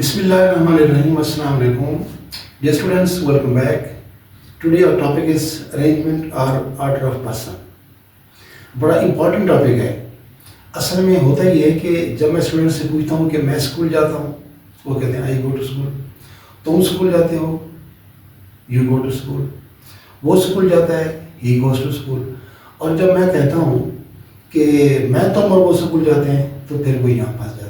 Bismillahirrahmanirrahim. Assalamu alaikum. Dear students, welcome back. Today our topic is arrangement or order of person. बड़ा important topic है. असल में होता ही है कि जब मैं स्टूडेंट से पूछता हूँ कि मैं स्कूल जाता हूँ, वो कहते हैं आई गो टू स्कूल. तुम स्कूल जाते हो, यू गो टू स्कूल. वो स्कूल जाता है, ही गोज टू स्कूल. और जब मैं कहता हूँ कि मैं तुम और वो स्कूल जाते हैं, तो फिर वो यहाँ फंस जाते हैं.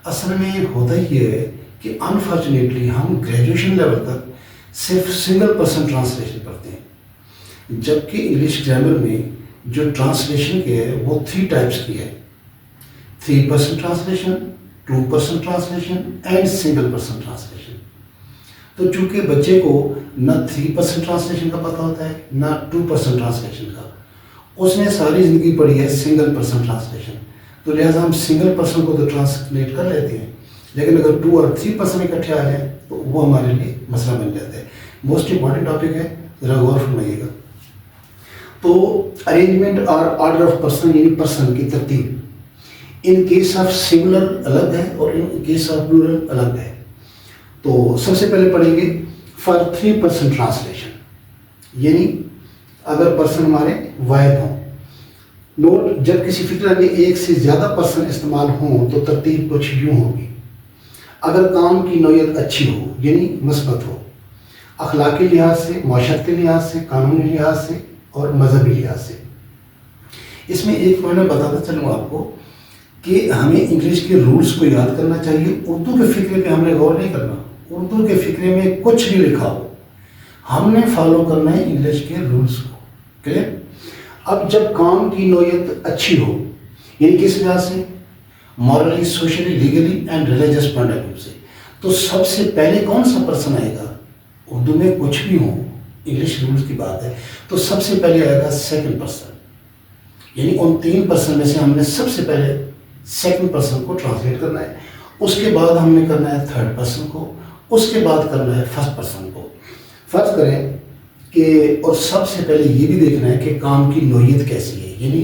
असल में होता ही है कि अनफॉर्चुनेटली हम ग्रेजुएशन लेवल तक सिर्फ सिंगल पर्सन ट्रांसलेशन पढ़ते हैं, जबकि इंग्लिश ग्रामर में जो ट्रांसलेशन की है वो 3 टाइप्स की है. 3 person translation, 2 person translation and single person translation. तो चूंकि बच्चे को न 3 पर्सन ट्रांसलेशन का पता होता है न 2 पर्सन ट्रांसलेशन का, उसने सारी ज़िंदगी पढ़ी है सिंगल पर्सन ट्रांसलेशन, तो लिहाजा हम सिंगल पर्सन को तो ट्रांसलेट कर लेते हैं, लेकिन अगर 2 और 3 पर्सन इकट्ठे आ जाए तो वो हमारे लिए मसला बन जाता है. मोस्ट इंपॉर्टेंट टॉपिक है, ज़रा गौर फरमाइएगा. तो अरेंजमेंट और ऑर्डर ऑफ पर्सन यानी पर्सन की तरतीब इन केस ऑफ सिंगुलर अलग है और इन केस ऑफ प्लूरल अलग है. तो सबसे पहले पढ़ेंगे फॉर 3 पर्सन ट्रांसलेशन, यानी अगर पर्सन हमारे वाहिद हों. नोट, जब किसी फिक्र में एक से ज़्यादा पर्सन इस्तेमाल हों तो तरतीब कुछ यूँ होगी. अगर काम की नौयत अच्छी हो यानी मस्बत हो, अखलाकी लिहाज से, माशरती लिहाज से, कानूनी लिहाज से और मजहबी लिहाज से. इसमें एक पॉइंट मैं बताता चलूँ आपको कि हमें इंग्लिश के रूल्स को याद करना चाहिए. उर्दू के फ़िक्रे पे हमने गौर नहीं करना. उर्दू के फ़िक्रे में कुछ भी लिखा हो, हमने फॉलो करना है इंग्लिश के रूल्स को. क्लियर? अब जब काम की नौयत अच्छी हो, यानी किस लिहाज से, morally, socially, legally and religious point of view से, तो सबसे पहले कौन सा पर्सन आएगा? उर्दू में कुछ भी हो, इंग्लिश रूल्स की बात है, तो सबसे पहले आएगा सेकंड पर्सन. यानी उन 3 पर्सन में से हमने सबसे पहले सेकंड पर्सन को ट्रांसलेट करना है. उसके बाद हमने करना है थर्ड पर्सन को, उसके बाद करना है फर्स्ट पर्सन को. फर्ज करें कि, और सबसे पहले ये भी देखना है कि काम की नौयत कैसी है, यानी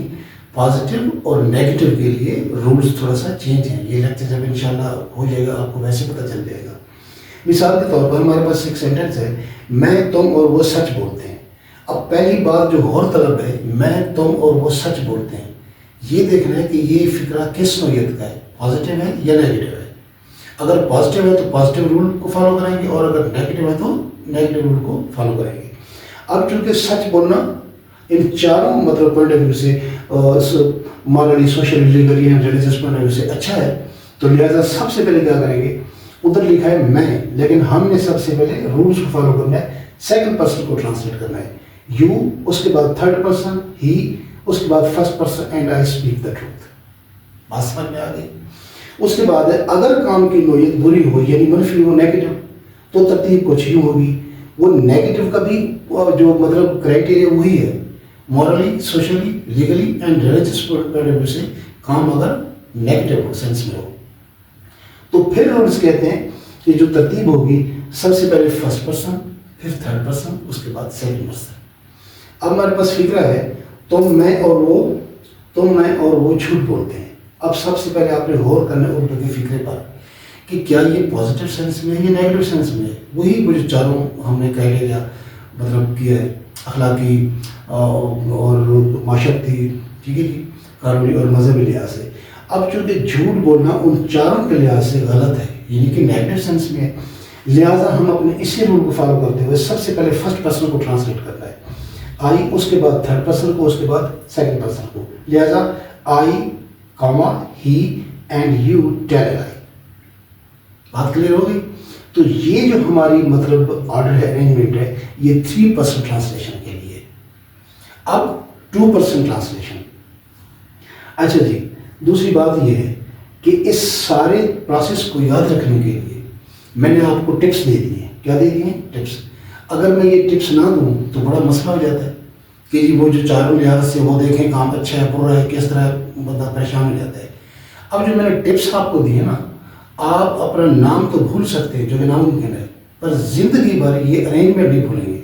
पॉजिटिव और नेगेटिव के लिए रूल्स थोड़ा सा चेंज हैं. ये लेक्चर जब इंशाल्लाह हो जाएगा आपको वैसे पता चल जाएगा. मिसाल के तौर पर हमारे पास एक सेंटेंस है, मैं, तुम और वो सच बोलते हैं. अब पहली बात जो गौर तलब है, मैं, तुम और वो सच बोलते हैं, ये देखना है कि ये फिक्रा किस नौयत का है, पॉजिटिव है या नेगेटिव है. अगर पॉजिटिव है तो पॉजिटिव रूल को फॉलो करेंगे और अगर नेगेटिव है तो नेगेटिव रूल को फॉलो करेंगे. अब चूँकि सच बोलना इन चारों मतलब पॉइंट ऑफ व्यू से, morally, social, legally and religious point of view से अच्छा है, तो लिहाजा सबसे पहले क्या करेंगे, उधर लिखा है मैं, लेकिन हमने सबसे पहले रूल्स को फॉलो करना है. सेकंड पर्सन को ट्रांसलेट करना है, यू, उसके बाद थर्ड पर्सन ही, उसके बाद first person and I speak the truth. बात समझ में आ गई? उसके बाद है अगर काम की नौयत बुरी हो यानी मनफी हो, नेगेटिव, तो तरतीब कुछ यूँ होगी. वो नेगेटिव का भी जो मतलब क्राइटेरिया वही है, morally, socially, legally and religious point of view से काम अगर नेगेटिव सेंस में हो, तो फिर रूल्स कहते हैं कि जो तरतीब होगी सबसे पहले फर्स्ट पर्सन, फिर थर्ड पर्सन, उसके बाद सेकंड पर्सन. अब हमारे पास फिक्रा है, तुम, मैं और वो झूठ बोलते हैं. अब सबसे पहले आपने गौर करना है उर्दू के फिक्रे पर कि क्या ये पॉजिटिव सेंस में है या नेगेटिव सेंस में है. वही वो जो चारों हमने क्राइटेरिया मतलब किया है, अखलाकी और माशरती, ठीक है जी, कानूनी और मजहबी लिहाज से. अब चूँकि झूठ बोलना उन चारों के लिहाज से गलत है, यानी कि नेगेटिव सेंस में है, लिहाजा हम अपने इसी रूल को फॉलो करते हुए सबसे पहले फर्स्ट पर्सन को ट्रांसलेट करना है, आई, उसके बाद थर्ड पर्सन को, उसके बाद सेकंड पर्सन को. लिहाजा I, comma, he and you tell a lie. बात क्लियर हो गई? तो ये जो हमारी मतलब ऑर्डर है, अरेंजमेंट है, ये 3 पर्सन ट्रांसलेशन के लिए. अब 2 पर्सन ट्रांसलेशन. अच्छा जी, दूसरी बात ये है कि इस सारे प्रोसेस को याद रखने के लिए मैंने आपको टिप्स दे दी हैं. क्या दे दी हैं? टिप्स. अगर मैं ये टिप्स ना दूँ तो बड़ा मसला हो जाता है कि जी वो जो चारों लिहाज से वो देखें काम अच्छा है बुरा है, किस तरह बंदा परेशान हो जाता है. अब जो मैंने टिप्स आपको दी है ना, आप अपना नाम तो भूल सकते हैं जो कि नामुमकिन है, पर ज़िंदगी भर ये अरेंजमेंट नहीं भूलेंगे.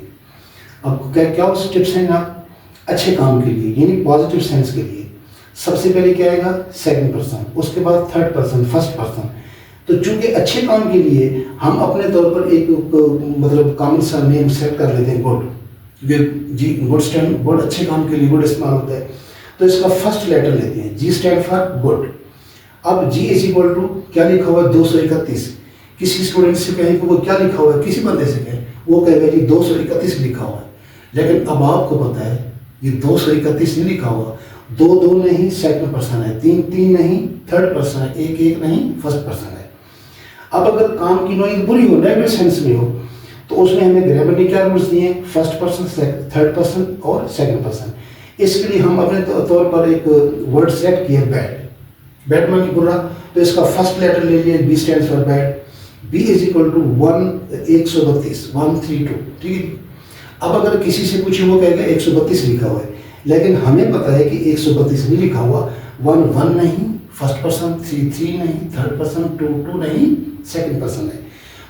आपको क्या क्या उस टिप्स हैं आप अच्छे काम के लिए यानी पॉजिटिव सेंस के लिए. सबसे पहले क्या आएगा? सेकंड पर्सन, उसके बाद थर्ड पर्सन, फर्स्ट पर्सन, تو چونکہ اچھے کام کے لیے ہم اپنے طور پر ایک مطلب کامن سا نیم سیٹ کر لیتے ہیں گڈ، کیونکہ جی گڈ اسٹینڈ گڈ اچھے کام کے لیے گڈ استعمال ہوتا ہے، تو اس کا فرسٹ لیٹر لیتے ہیں، جی اسٹینڈ فار گڈ. اب جی از اکول ٹو کیا لکھا ہوا ہے 231. کسی اسٹوڈنٹ سے کہیں کہ وہ کیا لکھا ہوا ہے، کسی بندے سے کہیں وہ کہے گا جی 231 لکھا ہوا ہے. لیکن اب آپ کو پتا ہے یہ 231 نہیں لکھا ہوا، 2 نہیں سیکنڈ پرسن ہے، 3 نہیں تھرڈ پرسن ہے، 1 نہیں فرسٹ پرسن ہے. اب اگر کام کی نوعیت بری ہو، نیگیٹو سینس میں ہو، تو اس میں ہمیں گرامر نے کیا رولس دیے ہیں، فرسٹ پرسن تھرڈ پرسن اور سیکنڈ پرسن. اس کے لیے ہم اپنے طور پر ایک ورڈ سیٹ کیا بیڈ. بیڈ مانی برا، تو اس کا فرسٹ لیٹر لے لیے، B stand for bad. B is equal to 132 132. ٹھیک ہے. اب اگر کسی سے پوچھے وہ کہے گا 132 لکھا ہوا ہے، لیکن ہمیں پتا ہے کہ 132 نہیں لکھا ہوا، 1 نہیں فرسٹ پرسن، 3 نہیں تھرڈ پرسن، 2 نہیں سیکنڈ پرسن ہے.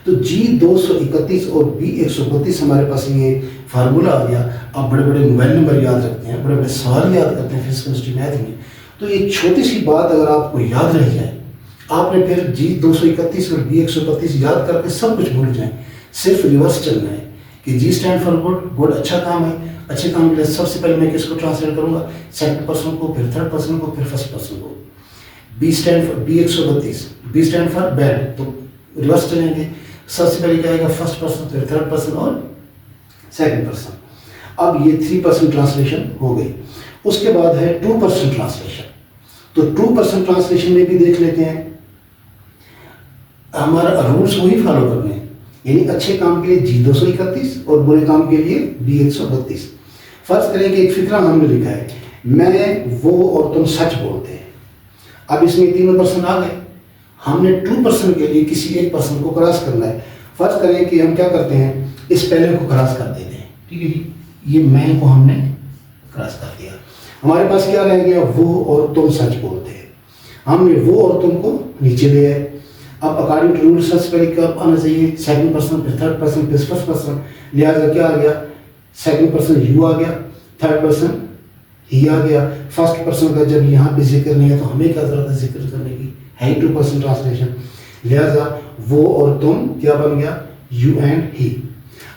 تو جی 231 اور بی 132 ہمارے پاس یہ فارمولہ آ گیا. آپ بڑے بڑے موبائل نمبر یاد رکھتے ہیں، بڑے بڑے سوال یاد کرتے ہیں فزکس کیمسٹری میتھ میں، تو یہ چھوٹی سی بات اگر آپ کو یاد رہ جائے، آپ نے پھر جی 231 اور بی 132 یاد کر کے سب کچھ بھول جائیں. صرف ریورس چلنا ہے کہ جی اسٹینڈ فار گڈ، گڈ اچھا کام ہے، اچھے کام کے لیے سب سے پہلے میں کس کو ٹرانسلیٹ کروں گا، سیکنڈ پرسن کو، پھر تھرڈ پرسن کو، پھر فرسٹ پرسن کو. B stand for B 132، B stand for bad, تو ریورس چلیں گے. سب سے پہلے کیا آئے گا فرسٹ پرسن، پھر تھرڈ پرسن اور سیکنڈ پرسن. اب یہ 3% ٹرانسلیشن ہو گئی. اس کے بعد ہے 2% ٹرانسلیشن. تو 2% ٹرانسلیشن میں بھی دیکھ لیتے ہیں، ہمارا رولس وہی فالو کرنے ہیں، یعنی اچھے کام کے لیے جی 231 اور برے کام کے لیے بی 132. فرض کریں کہ ایک فقرہ ہم نے لکھا ہے، میں وہ اور تم سچ بولتے ہیں. اب اس میں 3% آ گئے، ہم نے 2% کے لیے کسی ایک پرسن کو کراس کرنا ہے. فرض کریں کہ ہم کیا کرتے ہیں، اس پہلے کو کراس کر دیتے ہیں. ٹھیک ہے جی، یہ میں کو ہم نے کراس کر دیا. ہمارے پاس کیا رہ گیا، وہ اور تم سچ بولتے ہیں. ہم نے وہ اور تم کو نیچے لیا ہے. اب اکارڈنگ ٹو رول سب سے پہلے کیا آنا چاہیے، سیکنڈ پرسن، پھر تھرڈ پرسن، پھر فرسٹ پرسن. لہٰذا کیا آ گیا، سیکنڈ پرسن یو آ گیا، تھرڈ پرسن ہی آ گیا. فرسٹ پرسن کا جب یہاں پہ ذکر نہیں ہے تو ہمیں کیا ضرورت ہے ذکر کرنے کی، ہے 2% ٹرانسلیشن. لہٰذا وہ اور تم کیا بن گیا، یو اینڈ ہی.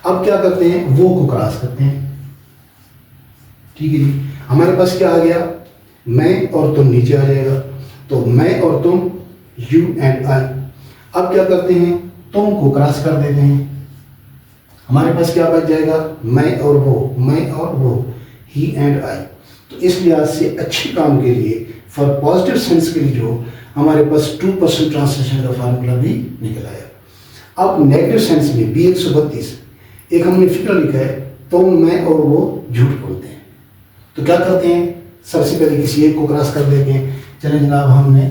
اب کیا کرتے ہیں، وہ کو کراس کرتے ہیں. ٹھیک ہے جی، ہمارے پاس کیا آ گیا، میں اور تم نیچے آ جائے گا، تو میں اور تم یو اینڈ آئی. اب کیا کرتے ہیں، تم کو کراس کر دیتے ہیں. ہمارے پاس کیا بچ جائے گا، میں اور وہ، میں اور وہ، ہی اینڈ آئی. تو اس لحاظ سے اچھے کام کے لیے فار پازیٹیو سینس کے لیے جو ہمارے پاس 2% ٹرانسلیشن کا فارمولا بھی نکل آیا. اب نیگیٹو سینس میں بی 132 ایک ہم نے فکر لکھا ہے، تم میں اور وہ جھوٹ بولتے ہیں. تو کیا کرتے ہیں، سب سے پہلے کسی ایک کو کراس کر دیتے ہیں. چلیں جناب، ہم نے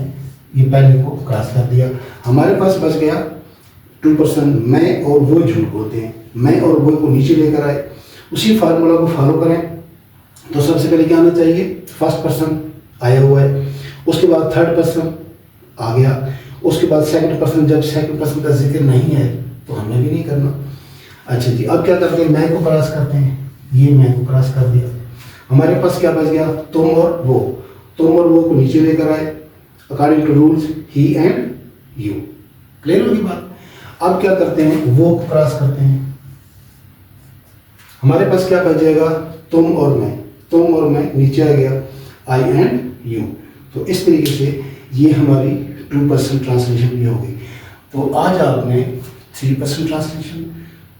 یہ پہلے کو کراس کر دیا. ہمارے پاس بچ گیا 2%، میں اور وہ جھوٹ بولتے ہیں. میں اور وہ کو نیچے لے کر آئے، اسی فارمولا کو فالو کریں. تو سب سے پہلے کیا آنا چاہیے، فرسٹ پرسن آیا ہوا ہے، اس کے بعد تھرڈ پرسن آ گیا، اس کے بعد سیکنڈ پرسن. جب سیکنڈ پرسن کا ذکر نہیں ہے تو ہم نے بھی نہیں کرنا. اچھا جی، اب کیا کرتے ہیں، میں کو کراس کرتے ہیں. یہ میں کو کراس کر دیا. ہمارے پاس کیا بچ گیا، تم اور وہ. تم اور وہ کو نیچے لے کر آئے اکارڈنگ ٹو رولس ہی اینڈ یو. کلیئر ہوگی بات. اب کیا کرتے ہیں، وہ کو کراس کرتے ہیں. ہمارے پاس کیا بچ جائے گا، تم اور میں. تم اور میں نیچے آ گیا، آئی اینڈ یو. تو اس طریقے سے یہ ہماری 2% ٹرانسلیشن بھی ہو گئی. تو آج آپ نے 3% ٹرانسلیشن،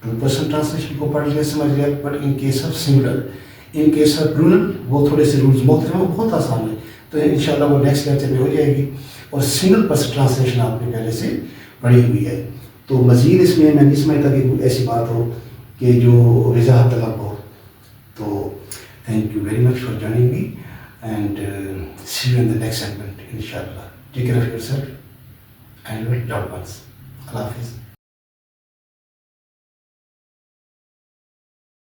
2% ٹرانسلیشن کو پڑھ لیا، سمجھ لیا. But in case of singular, in case of plural وہ تھوڑے سے رولز مختلف ہیں، وہ بہت آسان ہے. تو انشاءاللہ وہ نیکسٹ لیکچر میں ہو جائے گی. اور سنگل پرسن ٹرانسلیشن آپ نے پہلے سے پڑھی ہوئی ہے. تو مزید اس میں نہیں سمجھتا کہ کوئی ایسی بات ہو کہ جو وضاحت طلب ہو. تو thank you very much for joining me and see you in the next segment inshallah. Take care of yourself and your loved ones. Allah Hafiz.